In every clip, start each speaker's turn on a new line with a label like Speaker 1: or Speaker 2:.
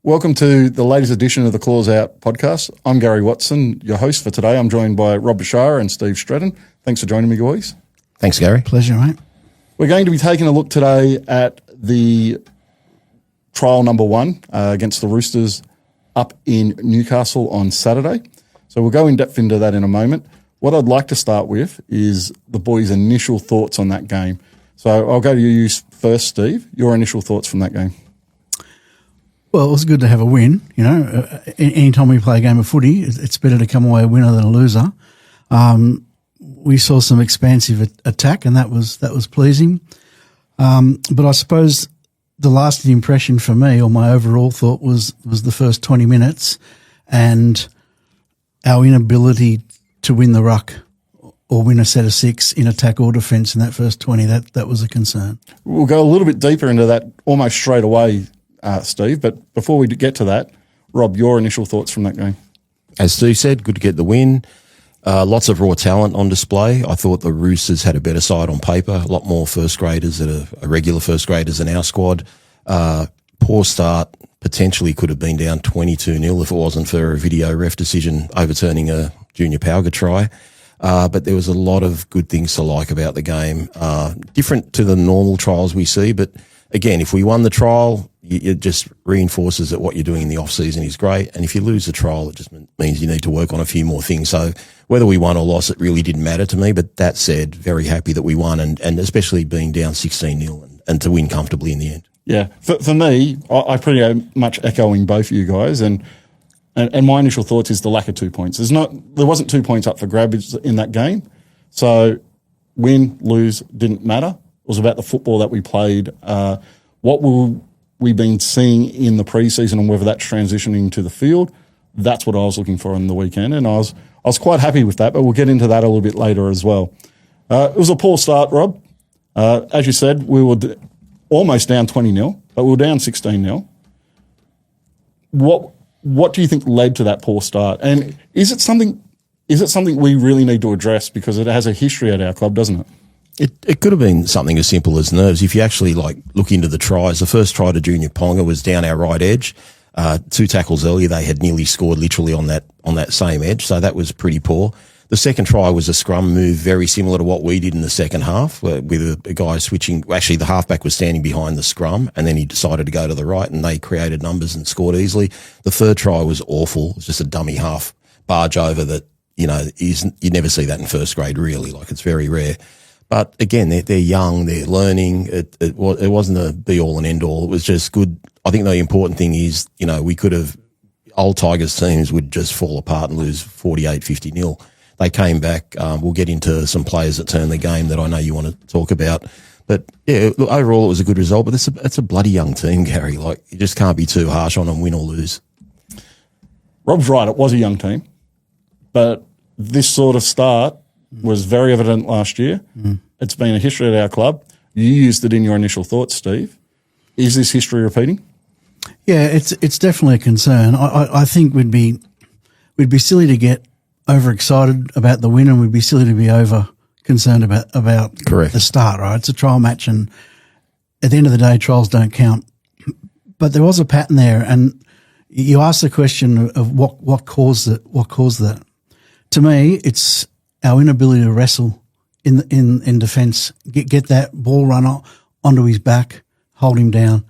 Speaker 1: Welcome to the latest edition of the Claws Out podcast. I'm Gary Watson, your host for today. I'm joined by Rob Bashara and Steve Stratton. Thanks for joining me, boys.
Speaker 2: Thanks, Gary.
Speaker 3: Pleasure, mate.
Speaker 1: We're going to be taking a look today at the trial number 1 against the Roosters up in Newcastle on Saturday. So we'll go in depth into that in a moment. What I'd like to start with is the boys' initial thoughts on that game. So I'll go to you first, Steve. Your initial thoughts from that game.
Speaker 3: Well, it was good to have a win. You know, anytime we play a game of footy, it's better to come away a winner than a loser. We saw some expansive attack, and that was pleasing. But I suppose the lasting impression for me, or my overall thought, was the first 20 minutes and our inability to win the ruck or win a set of 6 in attack or defence in that first 20. That was a concern.
Speaker 1: We'll go a little bit deeper into that almost straight away, Steve. But before we get to that, Rob, your initial thoughts from that game?
Speaker 2: As Steve said, good to get the win. Lots of raw talent on display. I thought the Roosters had a better side on paper. A lot more first graders that are regular first graders in our squad. Poor start. Potentially could have been down 22-0 if it wasn't for a video ref decision overturning a Junior Pauga try. But there was a lot of good things to like about the game. Different to the normal trials we see, but again, if we won the trial, it just reinforces that what you're doing in the off-season is great. And if you lose the trial, it just means you need to work on a few more things. So whether we won or lost, it really didn't matter to me. But that said, very happy that we won, and especially being down 16-0 and to win comfortably in the end. Yeah.
Speaker 1: For me, I pretty much echoing both of you guys, and my initial thoughts is the lack of 2 points. There wasn't 2 points up for grabs in that game. So win, lose, didn't matter. It was about the football that we played. What we've been seeing in the preseason and whether that's transitioning to the field, that's what I was looking for on the weekend, and I was quite happy with that, but we'll get into that a little bit later as well. It was a poor start, Rob. As you said, we were almost down 20-0, but we were down 16-0. What do you think led to that poor start? And is it something we really need to address, because it has a history at our club, doesn't it?
Speaker 2: It could have been something as simple as nerves. If you actually look into the tries, the first try to Junior Ponga was down our right edge. 2 tackles earlier, they had nearly scored literally on that same edge. So that was pretty poor. The second try was a scrum move very similar to what we did in the second half, with a guy switching. Actually, the halfback was standing behind the scrum, and then he decided to go to the right, and they created numbers and scored easily. The third try was awful. It was just a dummy half barge over that, you never see that in first grade, really. It's very rare. But again, they're young, they're learning. It wasn't a be all and end all. It was just good. I think the important thing is, we could have, old Tigers teams would just fall apart and lose 48-50-0. They came back. We'll get into some players that turned the game that I know you want to talk about. But yeah, look, overall it was a good result, but it's a bloody young team, Gary. You just can't be too harsh on them, win or lose.
Speaker 1: Rob's right. It was a young team, but this sort of start was very evident last year. It's been a history at our club. You used it in your initial thoughts, Steve. Is this history repeating?
Speaker 3: Yeah, it's definitely a concern. I think we'd be silly to get overexcited about the win, and we'd be silly to be over concerned about
Speaker 2: Correct.
Speaker 3: The start, right? It's a trial match, and at the end of the day, trials don't count. But there was a pattern there, and you asked the question of what caused it. What caused that? To me, it's our inability to wrestle in defence, get that ball runner onto his back, hold him down.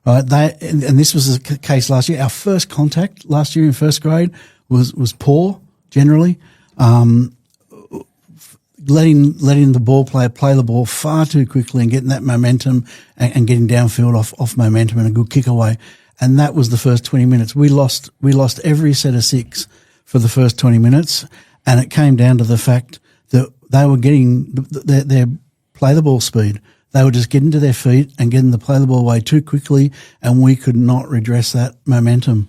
Speaker 3: Right? And this was the case last year. Our first contact last year in first grade was poor generally. Letting the ball player play the ball far too quickly and getting that momentum and getting downfield off momentum and a good kick away. And that was the first 20 minutes. We lost every set of 6 for the first 20 minutes. And it came down to the fact that they were getting their play the ball speed. They were just getting to their feet and getting the play the ball away too quickly, and we could not redress that momentum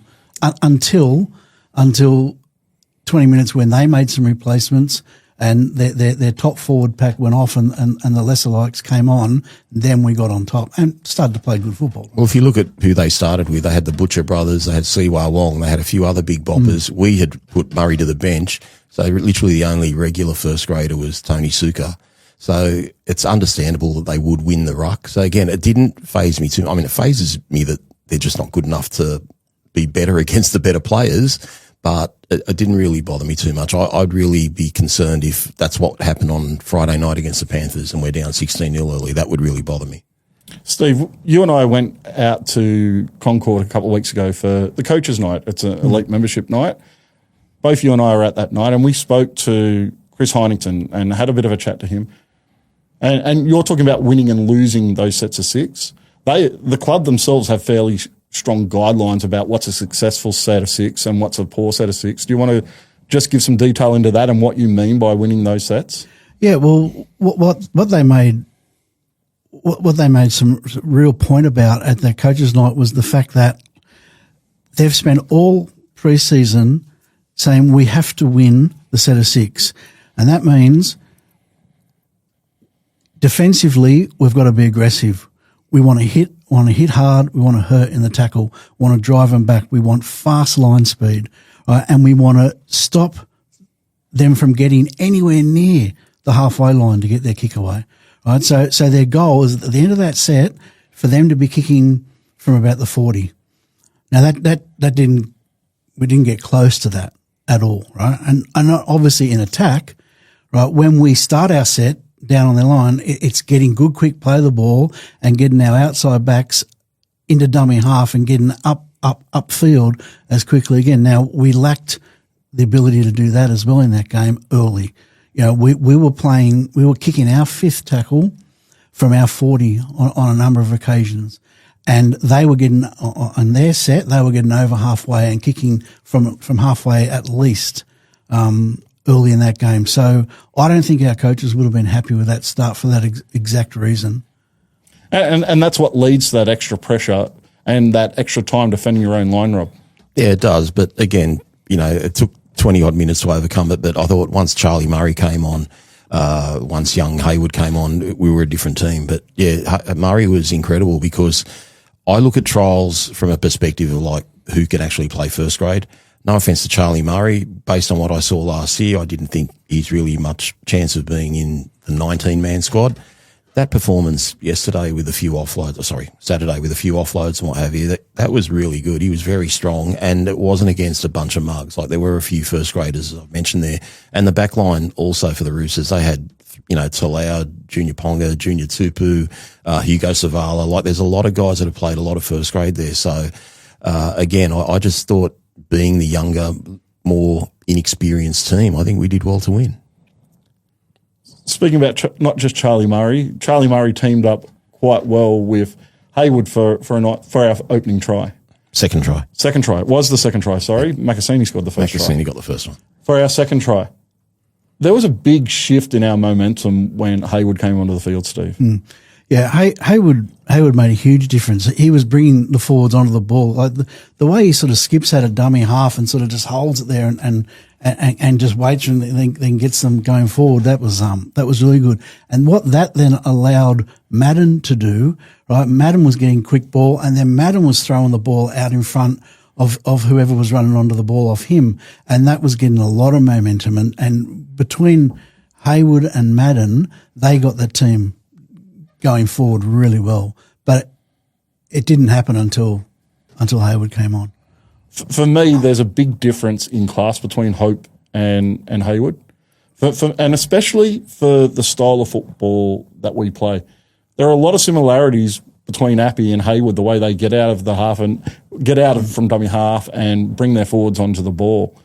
Speaker 3: until 20 minutes when they made some replacements and their top forward pack went off and the lesser likes came on. Then we got on top and started to play good football.
Speaker 2: Well, if you look at who they started with, they had the Butcher brothers, they had Siwa Wong, they had a few other big boppers. We had put Murray to the bench. So literally the only regular first grader was Tony Suka. So it's understandable that they would win the ruck. So again, it didn't faze me too. I mean, it phases me that they're just not good enough to be better against the better players, but it didn't really bother me too much. I'd really be concerned if that's what happened on Friday night against the Panthers and we're down 16-0 early. That would really bother me.
Speaker 1: Steve, you and I went out to Concord a couple of weeks ago for the coaches' night. It's an elite membership night. Both you and I were at that night, and we spoke to Chris Heinington and had a bit of a chat to him. And you're talking about winning and losing those sets of six. The club themselves have fairly strong guidelines about what's a successful set of six and what's a poor set of six. Do you want to just give some detail into that and what you mean by winning those sets?
Speaker 3: Yeah, well, what they made some real point about at their coaches' night was the fact that they've spent all pre-season saying we have to win the set of six, and that means defensively we've got to be aggressive. We want to hit hard. We want to hurt in the tackle. We want to drive them back. We want fast line speed, right? And we want to stop them from getting anywhere near the halfway line to get their kick away, right? So their goal is at the end of that set for them to be kicking from about the 40. Now we didn't get close to that at all, right? And obviously in attack, right? When we start our set down on their line, it's getting good quick play of the ball and getting our outside backs into dummy half and getting upfield as quickly again. Now, we lacked the ability to do that as well in that game early. You know, we were kicking our fifth tackle from our 40 on a number of occasions. And they were getting, on their set, they were getting over halfway and kicking from halfway at least, early in that game. So I don't think our coaches would have been happy with that start for that exact reason.
Speaker 1: And that's what leads to that extra pressure and that extra time defending your own line, Rob.
Speaker 2: Yeah, it does. But again, you know, it took 20 odd minutes to overcome it. But I thought once Charlie Murray came on, once young Haywood came on, we were a different team. But yeah, Murray was incredible because I look at trials from a perspective of like who can actually play first grade. No offence to Charlie Murray, based on what I saw last year, I didn't think he's really much chance of being in the 19-man squad. That performance yesterday with a few offloads, Saturday with a few offloads and what have you, that was really good. He was very strong and it wasn't against a bunch of mugs. Like there were a few first graders I've mentioned there. And the back line also for the Roosters, they had, you know, Talau, Junior Ponga, Junior Tupu, Hugo Savala. Like there's a lot of guys that have played a lot of first grade there. So, again, I just thought being the younger, more inexperienced team, I think we did well to win.
Speaker 1: Speaking about not just Charlie Murray teamed up quite well with Haywood for our opening try.
Speaker 2: Second try.
Speaker 1: It was the second try, sorry. Macassini scored the first try.
Speaker 2: Macassini got the first one.
Speaker 1: For our second try. There was a big shift in our momentum when Haywood came onto the field, Steve.
Speaker 3: Yeah, Haywood made a huge difference. He was bringing the forwards onto the ball. Like the way he sort of skips out a dummy half and sort of just holds it there and just waits and then gets them going forward. That was really good. And what that then allowed Madden to do, right? Madden was getting quick ball and then Madden was throwing the ball out in front of whoever was running onto the ball off him. And that was getting a lot of momentum. And between Haywood and Madden, they got the team going forward really well. But it didn't happen until Haywood came on.
Speaker 1: For me, there's a big difference in class between Hope and Haywood, and especially for the style of football that we play. There are a lot of similarities between Appy and Haywood, the way they get out of the half and from dummy half and bring their forwards onto the ball.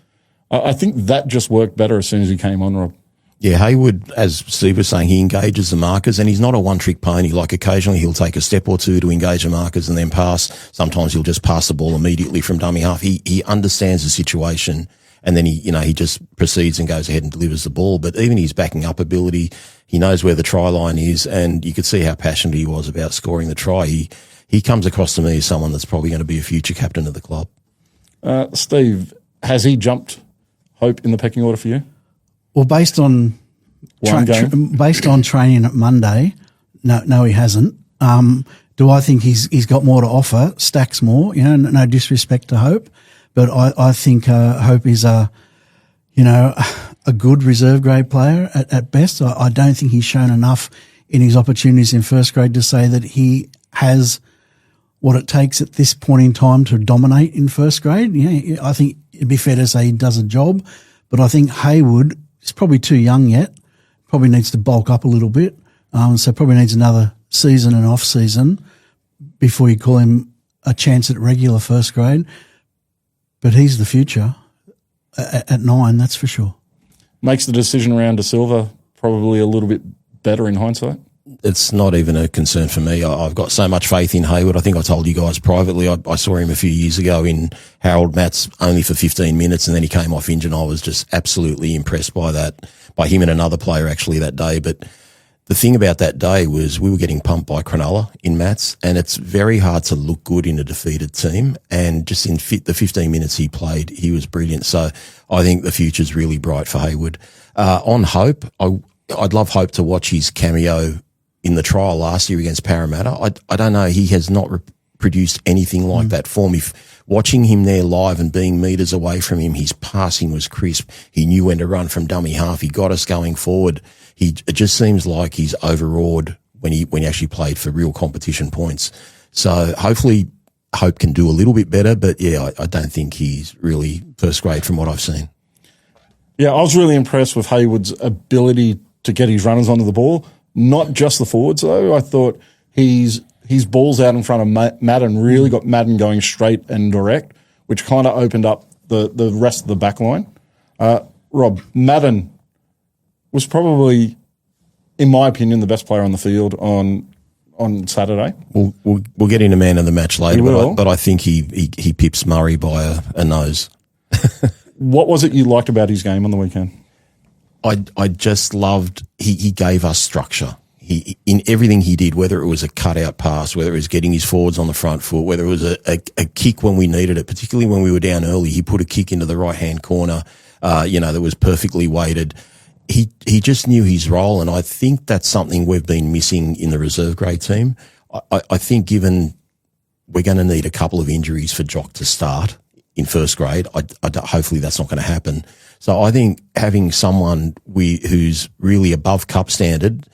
Speaker 1: I think that just worked better as soon as he came on, Rob.
Speaker 2: Yeah, Haywood, as Steve was saying, he engages the markers and he's not a one-trick pony. Like occasionally he'll take a step or two to engage the markers and then pass. Sometimes he'll just pass the ball immediately from dummy half. He understands the situation and then he just proceeds and goes ahead and delivers the ball. But even his backing up ability, he knows where the try line is and you could see how passionate he was about scoring the try. He comes across to me as someone that's probably going to be a future captain of the club.
Speaker 1: Steve, has he jumped Hope in the pecking order for you?
Speaker 3: Well, based on training at Monday, no, he hasn't. Do I think he's got more to offer? Stacks more, no disrespect to Hope, but I think Hope is a good reserve grade player at best. I don't think he's shown enough in his opportunities in first grade to say that he has what it takes at this point in time to dominate in first grade. Yeah, I think it'd be fair to say he does a job, but I think Haywood is probably too young yet. Probably needs to bulk up a little bit. So probably needs another season and off season before you call him a chance at regular first grade. But he's the future at 9, that's for sure.
Speaker 1: Makes the decision around De Silva probably a little bit better in hindsight.
Speaker 2: It's not even a concern for me. I've got so much faith in Haywood. I think I told you guys privately, I saw him a few years ago in Harold Matts only for 15 minutes, and then he came off injured, and I was just absolutely impressed by that, by him and another player actually that day. But the thing about that day was we were getting pumped by Cronulla in Matts, and it's very hard to look good in a defeated team. And just in the 15 minutes he played, he was brilliant. So I think the future's really bright for Haywood. On Hope, I'd love Hope to watch his cameo in the trial last year against Parramatta. I don't know. He has not produced anything like that form. If watching him there live and being metres away from him, his passing was crisp. He knew when to run from dummy half. He got us going forward. It just seems like he's overawed when he actually played for real competition points. So hopefully Hope can do a little bit better, but yeah, I don't think he's really first grade from what I've seen.
Speaker 1: Yeah, I was really impressed with Haywood's ability to get his runners onto the ball. Not just the forwards, though. I thought his balls out in front of Madden really got Madden going straight and direct, which kind of opened up the rest of the back line. Rob, Madden was probably, in my opinion, the best player on the field on Saturday.
Speaker 2: We'll get into man of the match later, but I think he pips Murray by a nose.
Speaker 1: What was it you liked about his game on the weekend?
Speaker 2: I just loved he gave us structure. He in everything he did, whether it was a cutout pass, whether it was getting his forwards on the front foot, whether it was a kick when we needed it, particularly when we were down early, he put a kick into the right hand corner, that was perfectly weighted. He just knew his role, and I think that's something we've been missing in the reserve grade team. I think given we're going to need a couple of injuries for Jock to start in first grade, hopefully that's not going to happen. So I think having someone who's really above cup standard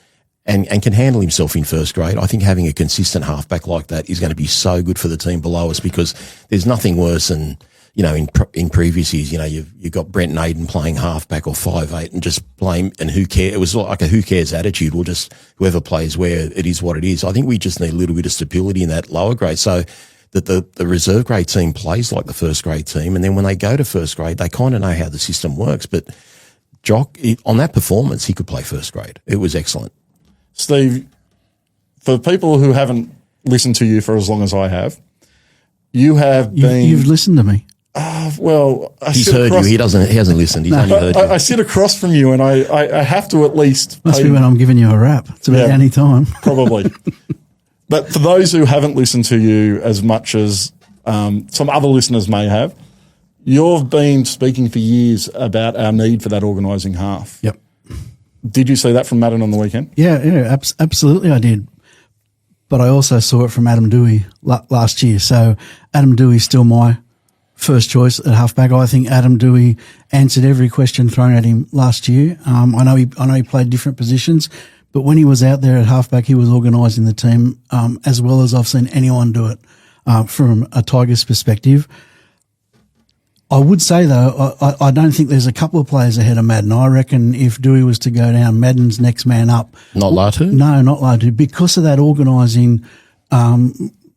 Speaker 2: and can handle himself in first grade, I think having a consistent halfback like that is going to be so good for the team below us, because there's nothing worse than, in previous years, you've got Brent Naden playing halfback or 5'8" and just blame, and who cares? It was like a who cares attitude. We'll just, whoever plays where, it is what it is. I think we just need a little bit of stability in that lower grade. So that the reserve grade team plays like the first grade team, and then when they go to first grade, they kind of know how the system works. But Jock, on that performance, he could play first grade. It was excellent.
Speaker 1: Steve, for people who haven't listened to you for as long as I have, you've
Speaker 3: listened to me.
Speaker 1: Well,
Speaker 2: he's heard you. He hasn't listened. He's only heard you.
Speaker 1: I sit across from you, and I have to at least.
Speaker 3: Must be when I'm giving you a rap. It's about any time.
Speaker 1: Probably. But for those who haven't listened to you as much as some other listeners may have, you've been speaking for years about our need for that organising half.
Speaker 3: Yep.
Speaker 1: Did you see that from Madden on the weekend?
Speaker 3: Yeah, absolutely I did. But I also saw it from Adam Dewey last year. So Adam Dewey's still my first choice at halfback. I think Adam Dewey answered every question thrown at him last year. I know he played different positions, but when he was out there at halfback, he was organising the team as well as I've seen anyone do it from a Tigers perspective. I would say, though, I don't think there's a couple of players ahead of Madden. I reckon if Dewey was to go down, Madden's next man up.
Speaker 2: Not Latu?
Speaker 3: No, not Latu. Because of that organising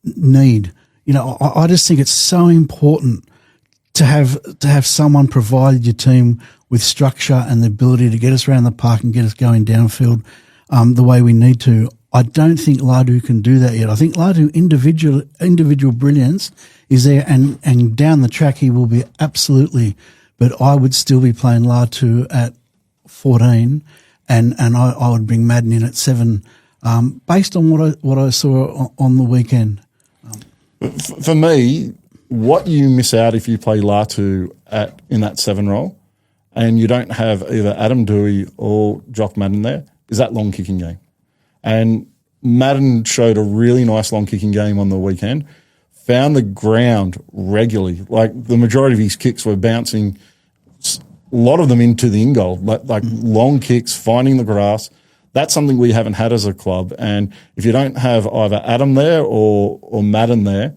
Speaker 3: need. I just think it's so important to have someone provide your team with structure and the ability to get us around the park and get us going downfield the way we need to. I don't think Ladu can do that yet. I think Ladu individual brilliance is there, and down the track he will be absolutely. But I would still be playing Ladu at 14, and I would bring Madden in at 7, based on what I saw on the weekend.
Speaker 1: For me, what you miss out if you play Latu in that 7 role, and you don't have either Adam Dewey or Jock Madden there, is that long kicking game. And Madden showed a really nice long kicking game on the weekend, found the ground regularly. Like the majority of his kicks were bouncing, a lot of them into the in goal, like long kicks, finding the grass. That's something we haven't had as a club. And if you don't have either Adam there or Madden there,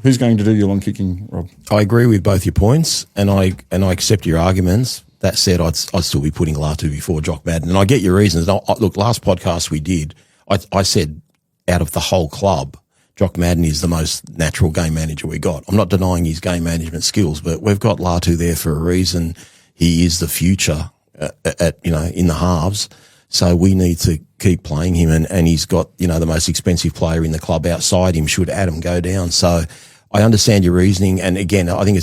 Speaker 1: who's going to do your long kicking, Rob?
Speaker 2: I agree with both your points, and I accept your arguments. That said, I'd still be putting Latu before Jock Madden, and I get your reasons. Look, last podcast we did, I said out of the whole club, Jock Madden is the most natural game manager we got. I'm not denying his game management skills, but we've got Latu there for a reason. He is the future in the halves. So we need to keep playing him, and he's got, the most expensive player in the club outside him should Adam go down. So I understand your reasoning. And again, I think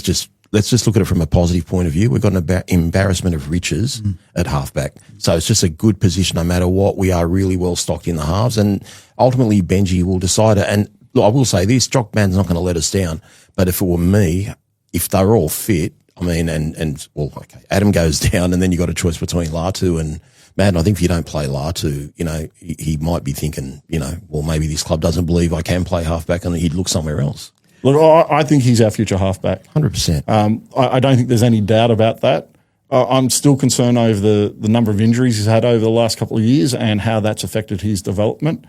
Speaker 2: let's just look at it from a positive point of view. We've got an embarrassment of riches at halfback. So it's just a good position no matter what. We are really well stocked in the halves, and ultimately Benji will decide it. And look, I will say this, Jock Madden's not going to let us down. But if it were me, if they're all fit, Adam goes down, and then you got a choice between Latu and Madden. I think if you don't play Latu, he might be thinking, well, maybe this club doesn't believe I can play halfback, and he'd look somewhere else.
Speaker 1: Look, I think he's our future halfback.
Speaker 2: 100%.
Speaker 1: I don't think there's any doubt about that. I'm still concerned over the number of injuries he's had over the last couple of years and how that's affected his development.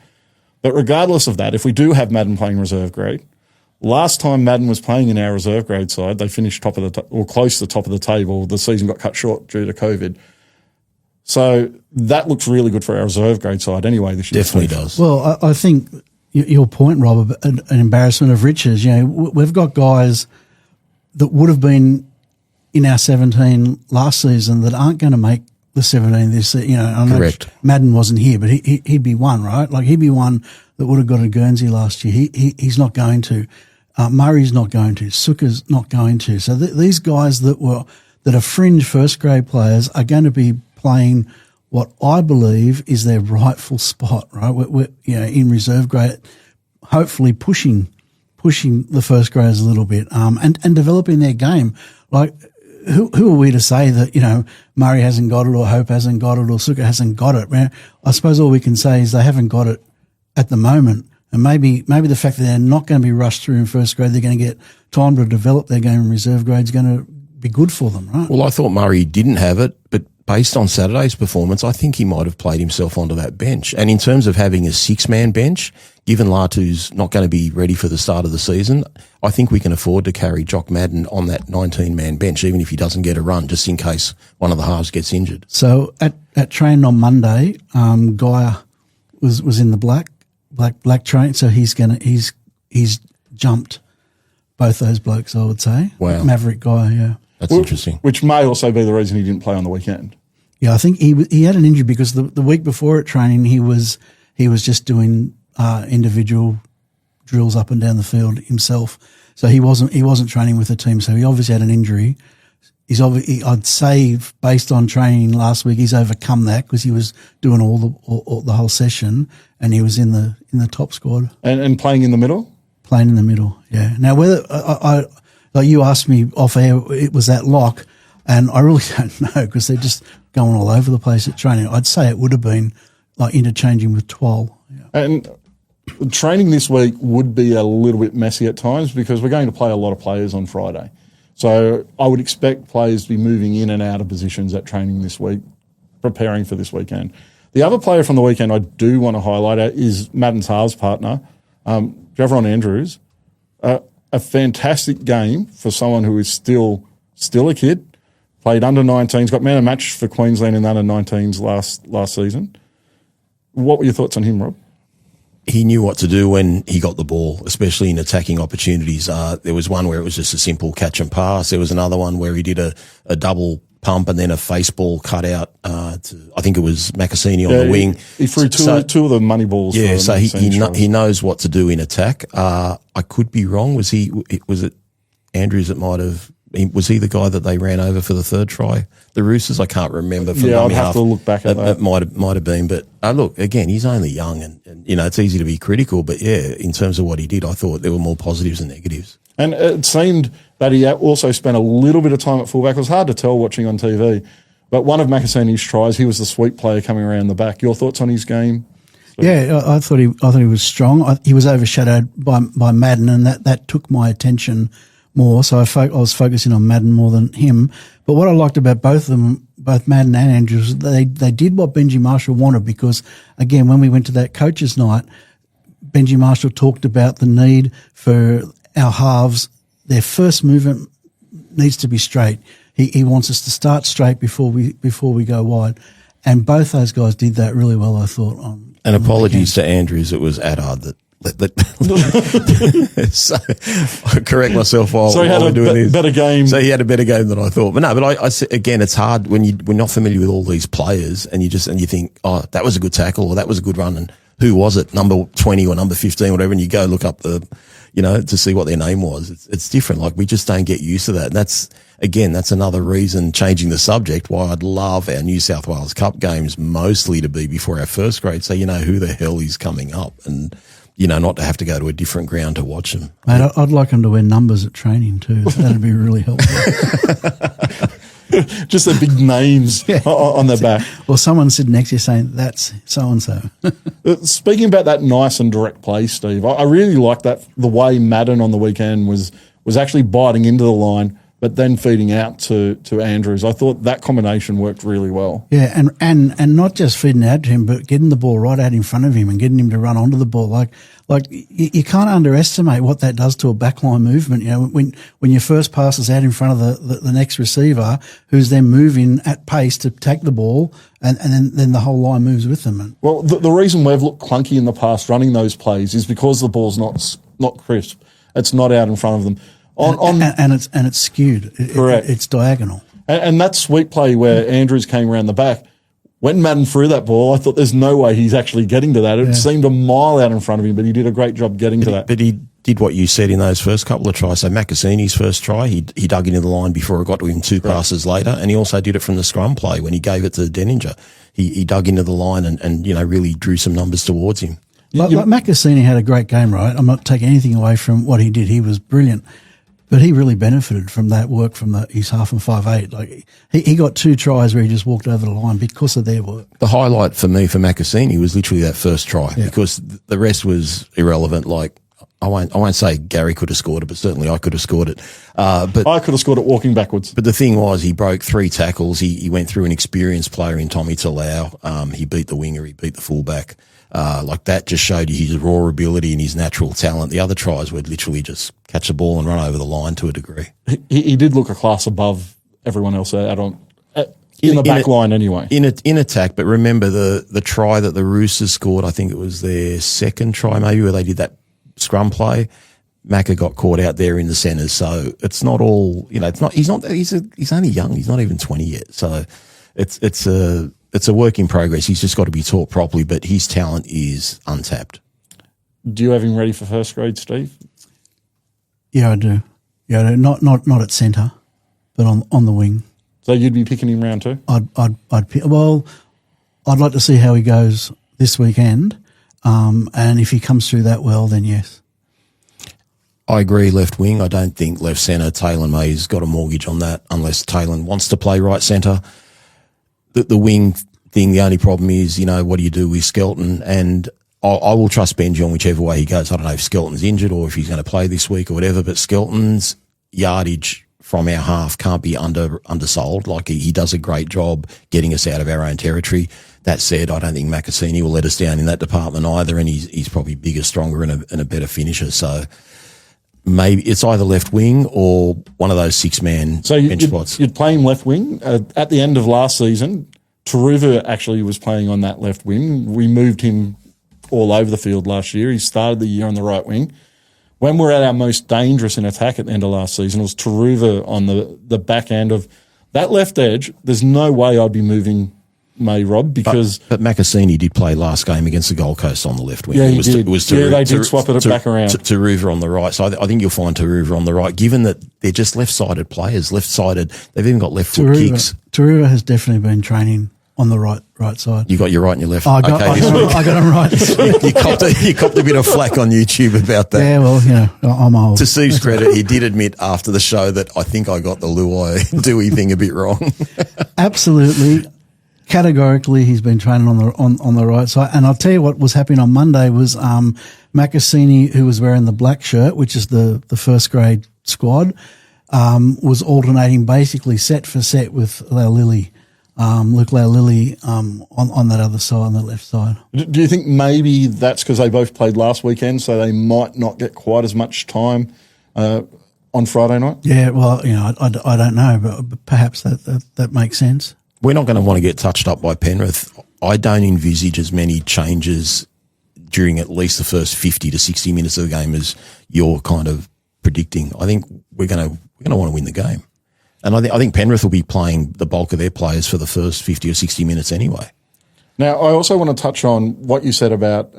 Speaker 1: But regardless of that, if we do have Madden playing reserve grade, last time Madden was playing in our reserve grade side, they finished top of or close to the top of the table. The season got cut short due to COVID. So that looks really good for our reserve grade side anyway this year.
Speaker 2: Definitely does.
Speaker 3: Well, I think your point, Rob, an embarrassment of riches. We've got guys that would have been in our 17 last season that aren't going to make the 17 this season. I know
Speaker 2: Correct.
Speaker 3: Madden wasn't here, but he'd be one, right? Like he'd be one that would have got a Guernsey last year. He's not going to. Murray's not going to. Suka's not going to. So these guys that are fringe first grade players are going to be playing what I believe is their rightful spot, right? We're in reserve grade, hopefully pushing the first graders a little bit, and developing their game. Like, who are we to say that, Murray hasn't got it or Hope hasn't got it or Suka hasn't got it? Man, I suppose all we can say is they haven't got it at the moment. And maybe the fact that they're not going to be rushed through in first grade, they're going to get time to develop their game in reserve grade is going to be good for them, right?
Speaker 2: Well, I thought Murray didn't have it, but based on Saturday's performance, I think he might have played himself onto that bench. And in terms of having a 6-man bench, given Latu's not going to be ready for the start of the season, I think we can afford to carry Jock Madden on that 19-man bench, even if he doesn't get a run, just in case one of the halves gets injured.
Speaker 3: So at training on Monday, Gaia was in the black train, so he's jumped both those blokes, I would say.
Speaker 2: Wow.
Speaker 3: Maverick Gaia, yeah.
Speaker 2: That's interesting.
Speaker 1: Which may also be the reason he didn't play on the weekend.
Speaker 3: Yeah, I think he had an injury because the week before at training he was just doing individual drills up and down the field himself. So he wasn't training with the team. So he obviously had an injury. I'd say based on training last week, he's overcome that because he was doing all the whole session and he was in the top squad
Speaker 1: and playing in the middle.
Speaker 3: Playing in the middle, yeah. Now whether like you asked me off air, it was that lock, and I really don't know because they're just going all over the place at training. I'd say it would have been like interchanging with Twal. Yeah.
Speaker 1: And training this week would be a little bit messy at times because we're going to play a lot of players on Friday. So I would expect players to be moving in and out of positions at training this week, preparing for this weekend. The other player from the weekend I do want to highlight is Madden's halves partner, Javron Andrews. A fantastic game for someone who is still a kid, played under 19s, got man of match for Queensland in the under 19s last season. What were your thoughts on him, Rob?
Speaker 2: He knew what to do when he got the ball, especially in attacking opportunities. There was one where it was just a simple catch and pass. There was another one where he did a double pump and then a face ball cut out to, I think it was Macassini on the wing.
Speaker 1: He threw two of the money balls.
Speaker 2: Yeah, so he knows what to do in attack. I could be wrong. Was it Andrews that might have, was he the guy that they ran over for the third try? The Roosters, I can't remember.
Speaker 1: I'd have to look back at that.
Speaker 2: It might have been. But look, again, he's only young and it's easy to be critical. But yeah, in terms of what he did, I thought there were more positives than negatives.
Speaker 1: And it seemed that he also spent a little bit of time at fullback. It was hard to tell watching on TV. But one of Macassini's tries, he was the sweep player coming around the back. Your thoughts on his game?
Speaker 3: Yeah, I thought he was strong. He was overshadowed by Madden, and that took my attention more. So I was focusing on Madden more than him. But what I liked about both of them both Madden and Andrews, they did what Benji Marshall wanted because, again, when we went to that coaches' night, Benji Marshall talked about the need for our halves. Their first movement needs to be straight. He wants us to start straight before we go wide. And both those guys did that really well, I thought.
Speaker 2: And apologies to Andrews, it was Adard that so, I correct myself while
Speaker 1: So he had
Speaker 2: we're doing this.
Speaker 1: better game.
Speaker 2: So he had a better game than I thought. But no, again, it's hard when we're not familiar with all these players and you think, oh, that was a good tackle or that was a good run. And who was it? Number 20 or number 15, whatever. And you go look up to see what their name was. It's different. Like we just don't get used to that. And that's another reason, changing the subject, why I'd love our New South Wales Cup games mostly to be before our first grade. So, who the hell is coming up and, not to have to go to a different ground to watch them.
Speaker 3: Mate, I'd like them to wear numbers at training too. That'd be really helpful.
Speaker 1: Just the big names on the back.
Speaker 3: Or someone sitting next to you saying, that's so-and-so.
Speaker 1: Speaking about that nice and direct play, Steve, I really like that, the way Madden on the weekend was actually biting into the line, but then feeding out to Andrews. I thought that combination worked really well.
Speaker 3: Yeah, and not just feeding out to him, but getting the ball right out in front of him and getting him to run onto the ball. Like you can't underestimate what that does to a backline movement. When your first pass is out in front of the next receiver, who's then moving at pace to take the ball, and then the whole line moves with them.
Speaker 1: Well, the reason we've looked clunky in the past running those plays is because the ball's not crisp. It's not out in front of them.
Speaker 3: And it's skewed.
Speaker 1: Correct.
Speaker 3: It's diagonal.
Speaker 1: And that sweep play where Andrews came around the back, when Madden threw that ball, I thought there's no way he's actually getting to that. It seemed a mile out in front of him, but he did a great job getting to that.
Speaker 2: But he did what you said in those first couple of tries. So Macassini's first try, he dug into the line before it got to him two passes later, and he also did it from the scrum play when he gave it to Denninger. He dug into the line and really drew some numbers towards him.
Speaker 3: Like Macassini had a great game, right? I'm not taking anything away from what he did. He was brilliant. But he really benefited from that work from his half and 5'8". Like he got 2 tries where he just walked over the line because of their work.
Speaker 2: The highlight for me for Macassini was literally that first try because the rest was irrelevant. Like I won't say Gary could have scored it, but certainly I could have scored it. But
Speaker 1: I could have scored it walking backwards.
Speaker 2: But the thing was, he broke 3 tackles. He went through an experienced player in Tommy Talau. He beat the winger. He beat the fullback. Like that just showed you his raw ability and his natural talent. The other tries were literally just catch the ball and run over the line to a degree.
Speaker 1: He did look a class above everyone else in the back line anyway.
Speaker 2: In attack, but remember the try that the Roosters scored, I think it was their second try maybe, where they did that scrum play. Macca got caught out there in the centres, so it's not all, he's only young. He's not even 20 yet. So it's a work in progress. He's just got to be taught properly, but his talent is untapped.
Speaker 1: Do you have him ready for first grade, Steve?
Speaker 3: Yeah, I do. Yeah, I do. Not at centre, but on the wing.
Speaker 1: So you'd be picking him round 2?
Speaker 3: I'd pick. Well, I'd like to see how he goes this weekend, and if he comes through that well, then yes.
Speaker 2: I agree, left wing. I don't think left centre. Taylor May's got a mortgage on that unless Taylor wants to play right centre. The wing thing, the only problem is, what do you do with Skelton? And I will trust Benji on whichever way he goes. I don't know if Skelton's injured or if he's going to play this week or whatever, but Skelton's yardage from our half can't be undersold. Like he does a great job getting us out of our own territory. That said, I don't think Macassini will let us down in that department either, and he's probably bigger, stronger, and a better finisher. So maybe it's either left wing or one of those 6-man bench spots.
Speaker 1: You'd play him left wing. At the end of last season, Taruva actually was playing on that left wing. We moved him all over the field last year. He started the year on the right wing. When we're at our most dangerous in attack at the end of last season, it was Taruva on the back end of that left edge. There's no way I'd be moving May, Rob, because...
Speaker 2: But Macassini did play last game against the Gold Coast on the left wing.
Speaker 1: Yeah, he did. They did swap it back around.
Speaker 2: Taruva on the right. So I think you'll find Taruva on the right, given that they're just left-sided players, left-sided. They've even got left-foot kicks.
Speaker 3: Taruva has definitely been training on the right side.
Speaker 2: You got your right and your left.
Speaker 3: I got him right.
Speaker 2: You copped a bit of flack on YouTube about that.
Speaker 3: Yeah, well, I'm old.
Speaker 2: To Steve's credit, he did admit after the show that I think I got the Luai Dewey thing a bit wrong.
Speaker 3: Absolutely. Categorically, he's been training on the right side. And I'll tell you what was happening on Monday was Macassini, who was wearing the black shirt, which is the first grade squad, was alternating basically set for set with Lily. Luke Lilly on that other side, on the left side.
Speaker 1: Do you think maybe that's because they both played last weekend, so they might not get quite as much time on Friday night?
Speaker 3: Yeah, well, I don't know, but perhaps that makes sense.
Speaker 2: We're not going to want to get touched up by Penrith. I don't envisage as many changes during at least the first 50 to 60 minutes of the game as you're kind of predicting. I think we're going to want to win the game. And I think Penrith will be playing the bulk of their players for the first 50 or 60 minutes anyway.
Speaker 1: Now, I also want to touch on what you said about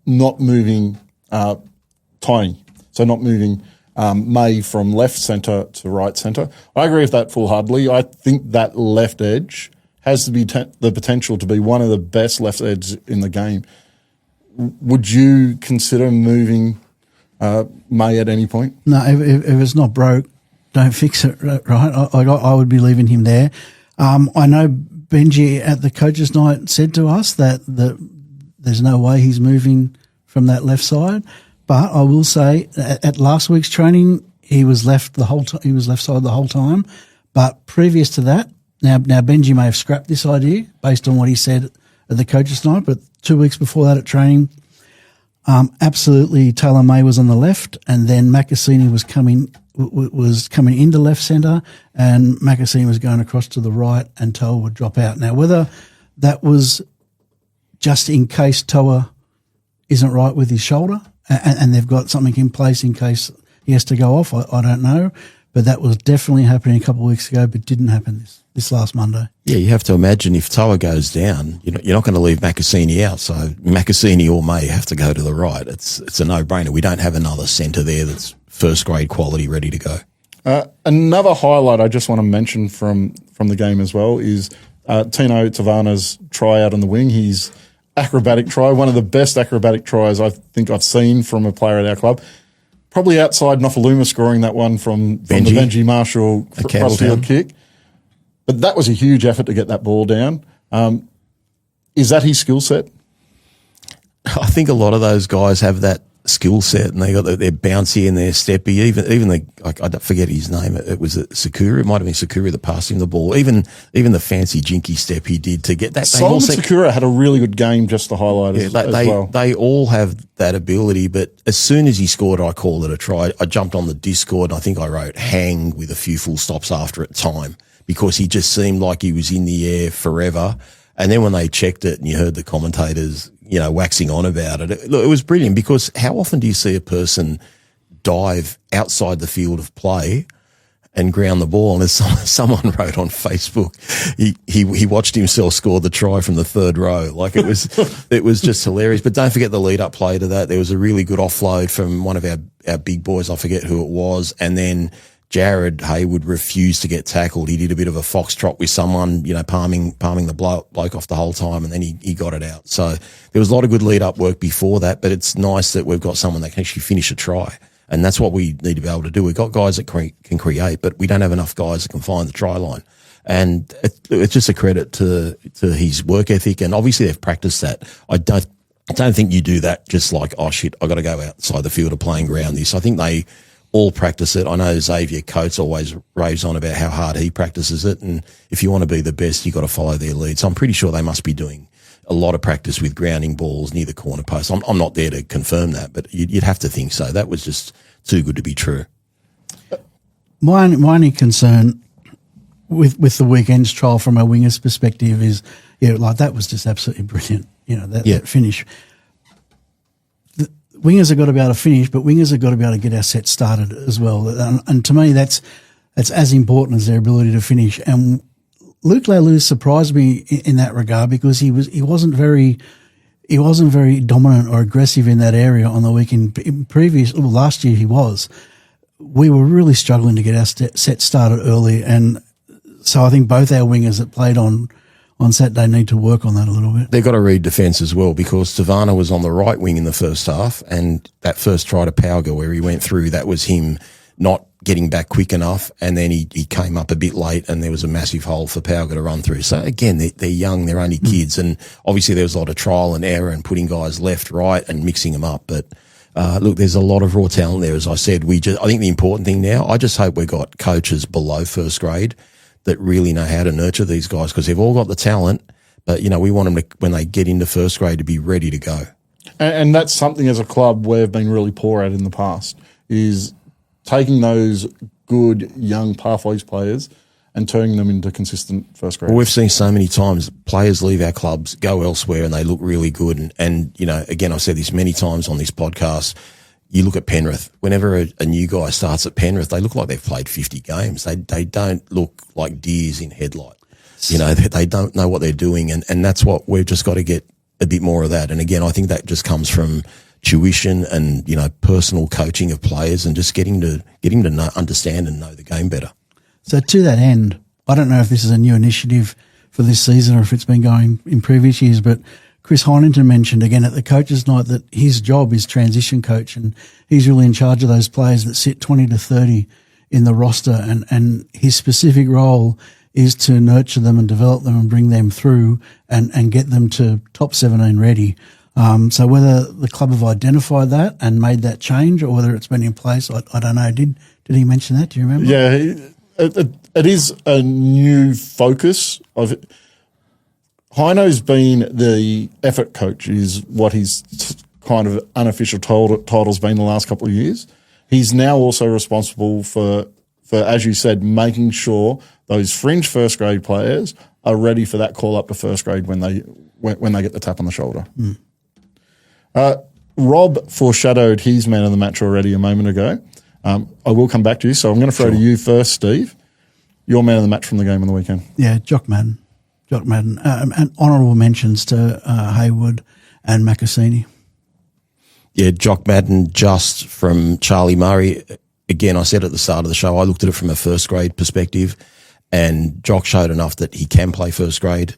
Speaker 1: not moving Tiny, so not moving May from left centre to right centre. I agree with that full-heartedly. I think that left edge has to be the potential to be one of the best left edges in the game. Would you consider moving May at any point?
Speaker 3: No, if it's not broke, don't fix it, right? I would be leaving him there. I know Benji at the coaches' night said to us that there's no way he's moving from that left side. But I will say at last week's training, he was left he was left side the whole time. But previous to that, now Benji may have scrapped this idea based on what he said at the coaches' night. But 2 weeks before that at training, absolutely Taylor May was on the left, and then Macassini was coming into left centre, and Macassini was going across to the right, and Toa would drop out. Now, whether that was just in case Toa isn't right with his shoulder, and they've got something in place in case he has to go off, I don't know. But that was definitely happening a couple of weeks ago, but didn't happen this last Monday. Yeah,
Speaker 2: you have to imagine if Toa goes down, you're not going to leave Macassini out. So Macassini or May have to go to the right. It's a no-brainer. We don't have another centre there that's first-grade quality ready to go.
Speaker 1: Another highlight I just want to mention from the game as well is Tino Tavana's try out on the wing. His acrobatic try, one of the best acrobatic tries I think I've seen from a player at our club. Probably outside Nofaluma scoring that one from the Benji Marshall crossfield kick. But that was a huge effort to get that ball down. Is that his skill set?
Speaker 2: I think a lot of those guys have that skill set, and they got their bouncy and their steppy. Even I forget his name. It was Sakura. It might have been Sakura that passed him the ball. Even the fancy jinky step he did to get that.
Speaker 1: Solomon Sakura had a really good game, just to highlight as well.
Speaker 2: They all have that ability, but as soon as he scored, I called it a try. I jumped on the Discord, and I think I wrote "hang" with a few full stops after it, time, because he just seemed like he was in the air forever. And then when they checked it and you heard the commentators, waxing on about it, it was brilliant, because how often do you see a person dive outside the field of play and ground the ball? And as someone wrote on Facebook, he watched himself score the try from the third row. Like it was just hilarious. But don't forget the lead up play to that. There was a really good offload from one of our big boys. I forget who it was. And then Jared Haywood refused to get tackled. He did a bit of a foxtrot with someone, palming the bloke off the whole time, and then he got it out. So there was a lot of good lead-up work before that, but it's nice that we've got someone that can actually finish a try, and that's what we need to be able to do. We've got guys that can create, but we don't have enough guys that can find the try line. And it's just a credit to his work ethic, and obviously they've practiced that. I don't think you do that just like, oh, shit, I got to go outside the field of playing ground this. I think they all practice it. I know Xavier Coates always raves on about how hard he practices it, and if you want to be the best, you've got to follow their lead. So I'm pretty sure they must be doing a lot of practice with grounding balls near the corner post. I'm not there to confirm that, but you'd have to think so. That was just too good to be true.
Speaker 3: My only concern with the weekend's trial from a winger's perspective is, that was just absolutely brilliant. That finish. Wingers have got to be able to finish, but wingers have got to be able to get our set started as well. And to me, that's as important as their ability to finish. And Luke Leilua surprised me in that regard, because he wasn't very dominant or aggressive in that area on the weekend. Last year he was. We were really struggling to get our set started early, and so I think both our wingers that played on Saturday need to work on that a little bit.
Speaker 2: They've got to read defence as well, because Tavana was on the right wing in the first half, and that first try to Pauga where he went through, that was him not getting back quick enough, and then he came up a bit late, and there was a massive hole for Pauga to run through. So again, they're young, they're only kids, and obviously there was a lot of trial and error and putting guys left, right, and mixing them up. But look, there's a lot of raw talent there, as I said. I think the important thing now, I just hope we've got coaches below first grade that really know how to nurture these guys, because they've all got the talent, but, we want them to, when they get into first grade, to be ready to go.
Speaker 1: And that's something as a club we've been really poor at in the past, is taking those good young pathways players and turning them into consistent first grade.
Speaker 2: Well, we've seen so many times players leave our clubs, go elsewhere, and they look really good. And again, I've said this many times on this podcast, you look at Penrith. Whenever a new guy starts at Penrith, they look like they've played 50 games. They don't look like deers in headlight. They don't know what they're doing, and that's what we've just got to get a bit more of that. And again, I think that just comes from tuition and, personal coaching of players and just getting to understand and know the game better.
Speaker 3: So to that end, I don't know if this is a new initiative for this season or if it's been going in previous years, but Chris Hynington mentioned again at the coaches' night that his job is transition coach, and he's really in charge of those players that sit 20 to 30 in the roster, and his specific role is to nurture them and develop them and bring them through and get them to top 17 ready. So whether the club have identified that and made that change or whether it's been in place, I don't know. Did he mention that? Do you remember?
Speaker 1: Yeah, it is a new focus of it. Hino's been the effort coach, is what his kind of unofficial title's been the last couple of years. He's now also responsible for, as you said, making sure those fringe first grade players are ready for that call up to first grade when they get the tap on the shoulder. Rob foreshadowed his man of the match already a moment ago. I will come back to you, so I'm going to throw to you first, Steve. Your man of the match from the game on the weekend.
Speaker 3: Yeah, Jock Madden. And honourable mentions to Haywood and Macassini.
Speaker 2: Yeah, Jock Madden, just from Charlie Murray. Again, I said at the start of the show, I looked at it from a first grade perspective, and Jock showed enough that he can play first grade.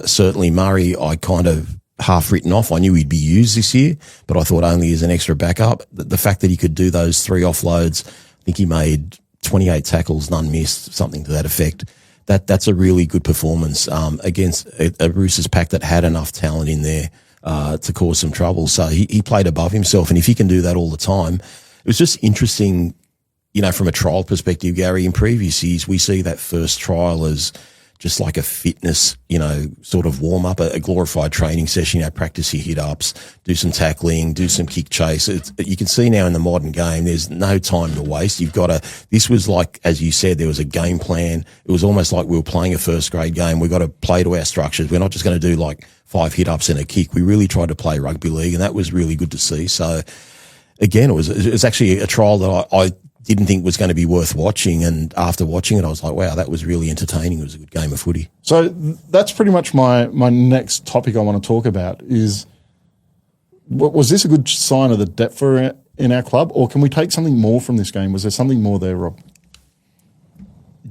Speaker 2: Certainly Murray, I kind of half written off. I knew he'd be used this year, but I thought only as an extra backup. The fact that he could do those 3 offloads, I think he made 28 tackles, none missed, something to that effect. That's a really good performance against a Roosters pack that had enough talent in there to cause some trouble. So he played above himself, and if he can do that all the time, it was just interesting, from a trial perspective, Gary. In previous years, we see that first trial as just like a fitness, sort of warm up, a glorified training session, practice your hit ups, do some tackling, do some kick chase. You can see now in the modern game, there's no time to waste. This was like, as you said, there was a game plan. It was almost like we were playing a first grade game. We've got to play to our structures. We're not just going to do like 5 hit ups and a kick. We really tried to play rugby league, and that was really good to see. So again, it was actually a trial that I didn't think was going to be worth watching, and after watching it, I was like, wow, that was really entertaining. It was a good game of footy.
Speaker 1: So that's pretty much my next topic I want to talk about is, was this a good sign of the depth in our club, or can we take something more from this game? Was there something more there, Rob?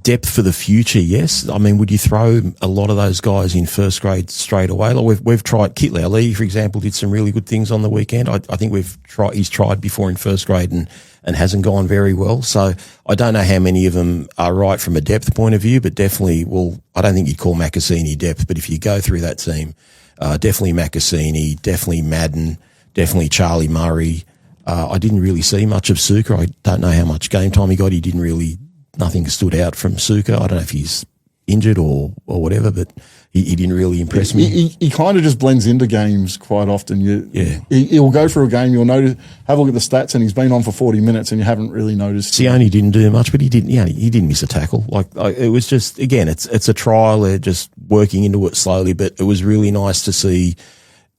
Speaker 2: Depth for the future, yes. I mean, would you throw a lot of those guys in first grade straight away? Like we've tried. Kit Lowry, for example, did some really good things on the weekend. I think he's tried before in first grade and hasn't gone very well. So I don't know how many of them are right from a depth point of view, but definitely, I don't think you'd call Macassini depth, but if you go through that team, definitely Macassini, definitely Madden, definitely Charlie Murray. I didn't really see much of Suka. I don't know how much game time he got. Nothing stood out from Suka. I don't know if he's injured or whatever, but he didn't really impress me.
Speaker 1: He kind of just blends into games quite often. He'll go through a game, you'll notice, have a look at the stats, and he's been on for 40 minutes and you haven't really noticed.
Speaker 2: Sione didn't do much, but he didn't miss a tackle. It was just, again, it's a trial. They're just working into it slowly, but it was really nice to see,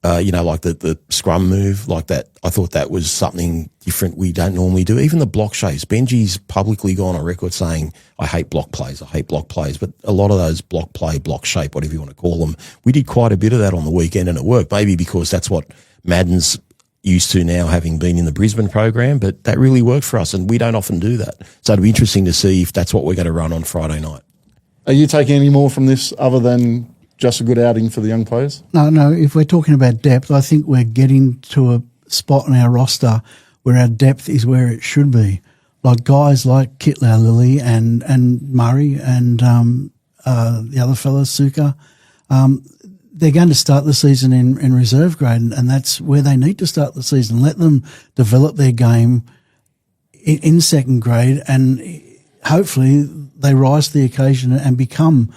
Speaker 2: like the scrum move like that. I thought that was something different we don't normally do. Even the block shapes. Benji's publicly gone on record saying, I hate block plays. But a lot of those block shape, whatever you want to call them, we did quite a bit of that on the weekend and it worked. Maybe because that's what Madden's used to now, having been in the Brisbane program, but that really worked for us and we don't often do that. So it'd be interesting to see if that's what we're going to run on Friday night.
Speaker 1: Are you taking any more from this other than just a good outing for the young players?
Speaker 3: No. If we're talking about depth, I think we're getting to a spot in our roster where our depth is where it should be. Like guys like Kit Lowry and Murray and the other fellas, Suka, they're going to start the season in reserve grade, and that's where they need to start the season. Let them develop their game in second grade, and hopefully they rise to the occasion and become,